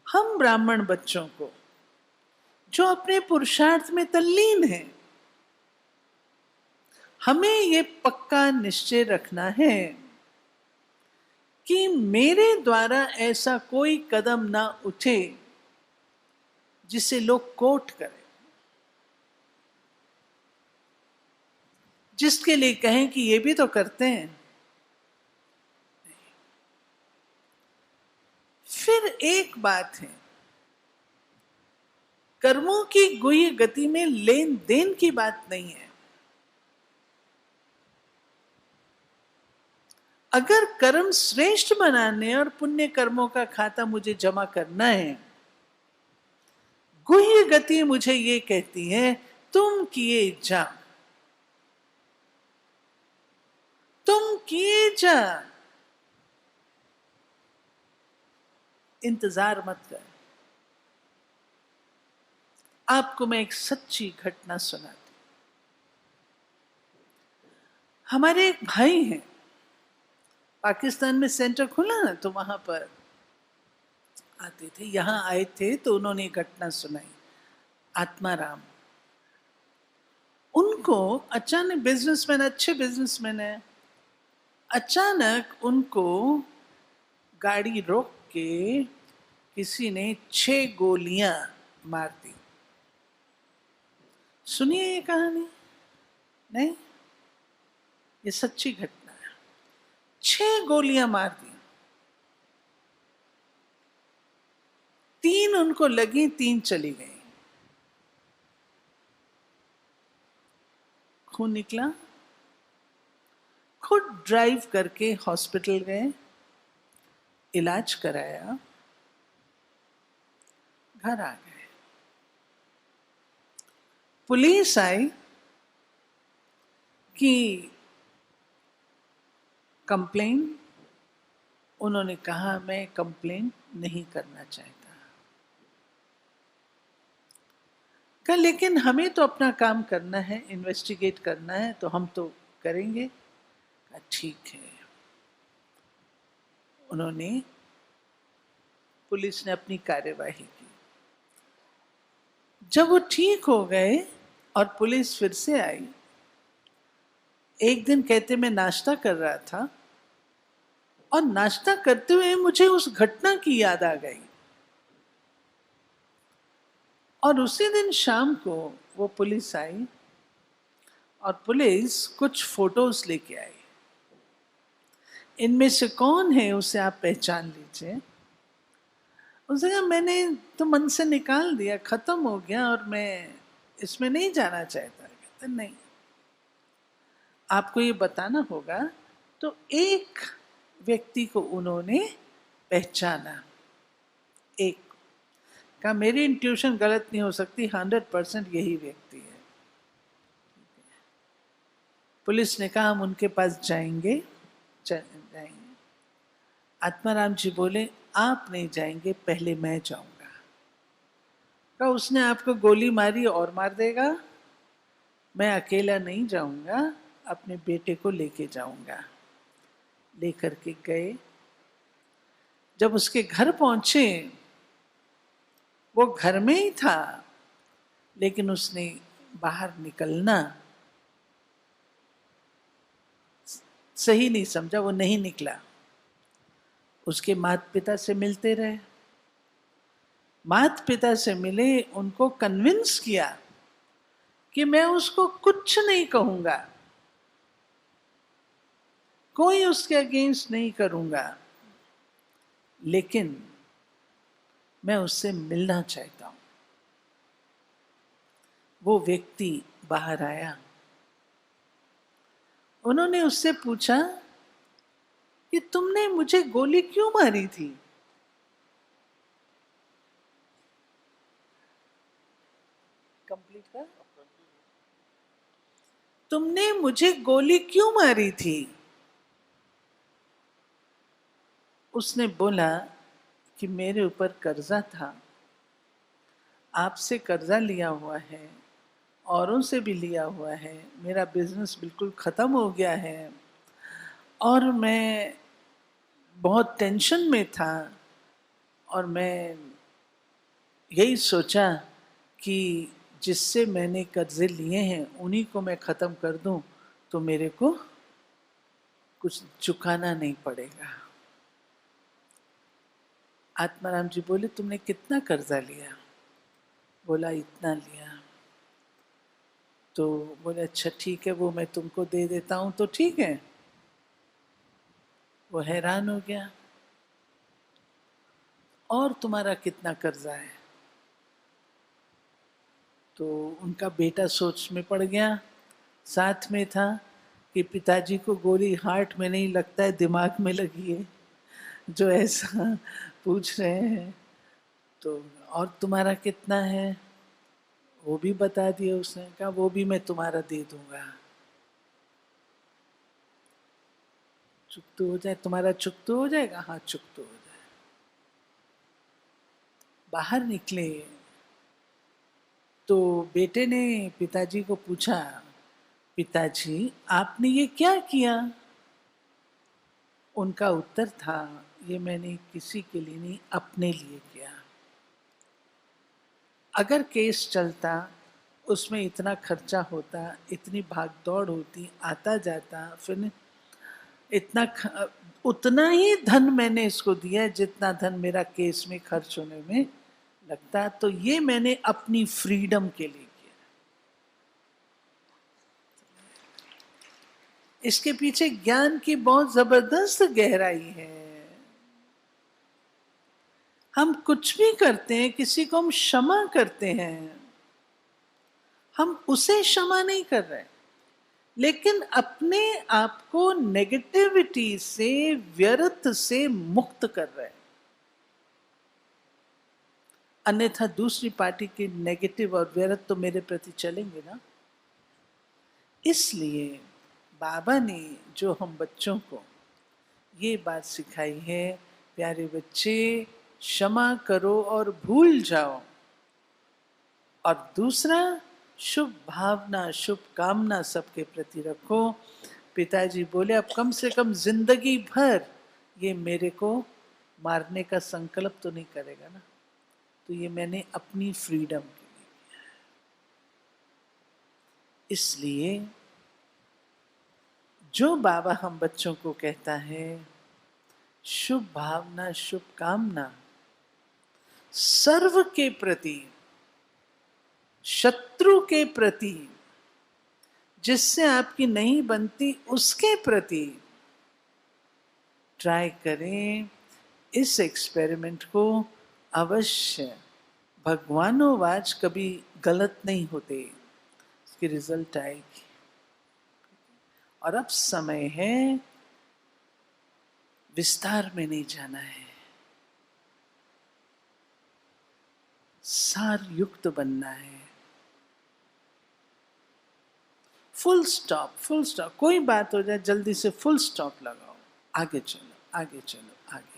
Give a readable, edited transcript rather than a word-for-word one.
हम ब्राह्मण बच्चों को, जो अपने पुरुषार्थ में तल्लीन हैं, हमें ये पक्का निश्चय रखना है कि मेरे द्वारा ऐसा कोई कदम ना उठे जिसे लोग कोट करें, जिसके लिए कहें कि ये भी तो करते हैं। फिर एक बात है, कर्मों की गुह्य गति में लेन देन की बात नहीं है। अगर कर्म श्रेष्ठ बनाने और पुण्य कर्मों का खाता मुझे जमा करना है, गुह्य गति मुझे ये कहती है तुम किए जा, तुम किए जा, इंतजार मत कर। आपको मैं एक सच्ची घटना सुनाती। हमारे एक भाई हैं, पाकिस्तान में सेंटर खुला ना, तो वहां पर आते थे, यहां आए थे, तो उन्होंने घटना सुनाई। आत्माराम, उनको अचानक, बिजनेसमैन, अच्छे बिजनेसमैन है, अचानक उनको गाड़ी रोक के किसी ने 6 गोलियां मार दी। सुनिए ये कहानी। नहीं, ये सच्ची घटना है। 6 गोलियां मार दी। 3 उनको लगी, 3 चली गई। खून निकला। खुद ड्राइव करके हॉस्पिटल गए, इलाज कराया, घर आ गए। पुलिस आई कि कंप्लेन, उन्होंने कहा मैं कंप्लेन नहीं करना चाहता। कहा लेकिन हमें तो अपना काम करना है, इन्वेस्टिगेट करना है, तो हम तो करेंगे। कहा ठीक है। उन्होंने, पुलिस ने अपनी कार्यवाही की। जब वो ठीक हो गए और पुलिस फिर से आई, एक दिन कहते मैं नाश्ता कर रहा था और नाश्ता करते हुए मुझे उस घटना की याद आ गई, और उसी दिन शाम को वो पुलिस आई और पुलिस कुछ फोटोज लेके आई। इनमें से कौन है उसे आप पहचान लीजिए। उसने कहा मैंने तो मन से निकाल दिया, खत्म हो गया, और मैं इसमें नहीं जाना चाहता। कहते नहीं, आपको ये बताना होगा। तो एक व्यक्ति को उन्होंने पहचाना, एक का, मेरी इंट्यूशन गलत नहीं हो सकती, 100% यही व्यक्ति है। पुलिस ने कहा हम उनके पास जाएंगे, जाएंगे। आत्माराम जी बोले आप नहीं जाएंगे, पहले मैं जाऊंगा। कहा उसने आपको गोली मारी और मार देगा, मैं अकेला नहीं जाऊंगा, अपने बेटे को लेके जाऊंगा। लेकर के गए। जब उसके घर पहुंचे, वो घर में ही था, लेकिन उसने बाहर निकलना सही नहीं समझा, वो नहीं निकला। उसके माता पिता से मिलते रहे, माता पिता से मिले, उनको कन्विंस किया कि मैं उसको कुछ नहीं कहूंगा, कोई उसके अगेंस्ट नहीं करूंगा, लेकिन मैं उससे मिलना चाहता हूं। वो व्यक्ति बाहर आया। उन्होंने उससे पूछा कि तुमने मुझे गोली क्यों मारी थी? कंप्लीट कर। तुमने मुझे गोली क्यों मारी थी? उसने बोला कि मेरे ऊपर कर्जा था, आपसे कर्जा लिया हुआ है, औरों से भी लिया हुआ है, मेरा बिजनेस बिल्कुल खत्म हो गया है, और मैं बहुत टेंशन में था, और मैं यही सोचा कि जिससे मैंने कर्जे लिए हैं उन्हीं को मैं ख़त्म कर दूं तो मेरे को कुछ चुकाना नहीं पड़ेगा। आत्माराम जी बोले तुमने कितना कर्जा लिया? बोला इतना लिया। तो बोले अच्छा ठीक है, वो मैं तुमको दे देता हूं तो ठीक है। वो हैरान हो गया, और तुम्हारा कितना कर्जा है? तो उनका बेटा सोच में पड़ गया, साथ में था कि पिताजी को गोली हार्ट में नहीं लगता है, दिमाग में लगी है, जो ऐसा पूछ रहे हैं। तो और तुम्हारा कितना है? वो भी बता दिया उसने। कहा वो भी मैं तुम्हारा दे दूंगा, चुकतू हो जाए, तुम्हारा चुकतू हो जाएगा। हाँ चुकतू हो जाए। बाहर निकले तो बेटे ने पिताजी को पूछा, पिताजी आपने ये क्या किया? उनका उत्तर था, ये मैंने किसी के लिए नहीं, अपने लिए किया। अगर केस चलता, उसमें इतना खर्चा होता, इतनी भाग दौड़ होती, आता जाता, फिर उतना ही धन मैंने इसको दिया जितना धन मेरा केस में खर्च होने में लगता। तो ये मैंने अपनी फ्रीडम के लिए किया। इसके पीछे ज्ञान की बहुत जबरदस्त गहराई है। हम कुछ भी करते हैं, किसी को हम क्षमा करते हैं, हम उसे क्षमा नहीं कर रहे, लेकिन अपने आप को नेगेटिविटी से, व्यर्थ से मुक्त कर रहे हैं। अन्यथा दूसरी पार्टी के नेगेटिव और व्यर्थ तो मेरे प्रति चलेंगे ना। इसलिए बाबा ने जो हम बच्चों को ये बात सिखाई है, प्यारे बच्चे क्षमा करो और भूल जाओ। और दूसरा, शुभ भावना, शुभ कामना सबके प्रति रखो। पिताजी बोले अब कम से कम जिंदगी भर ये मेरे को मारने का संकल्प तो नहीं करेगा ना। तो ये मैंने अपनी फ्रीडम के लिए किया है। इसलिए जो बाबा हम बच्चों को कहता है, शुभ भावना, शुभ कामना सर्व के प्रति, शत्रु के प्रति, जिससे आपकी नहीं बनती उसके प्रति ट्राई करें। इस एक्सपेरिमेंट को अवश्य, भगवानोवाज कभी गलत नहीं होते, इसकी रिजल्ट आएगी। और अब समय है, विस्तार में नहीं जाना है, सार युक्त बनना है। Full stop, full stop. कोई बात हो जाए जल्दी से फुल स्टॉप लगाओ, आगे चलो, आगे चलो, आगे।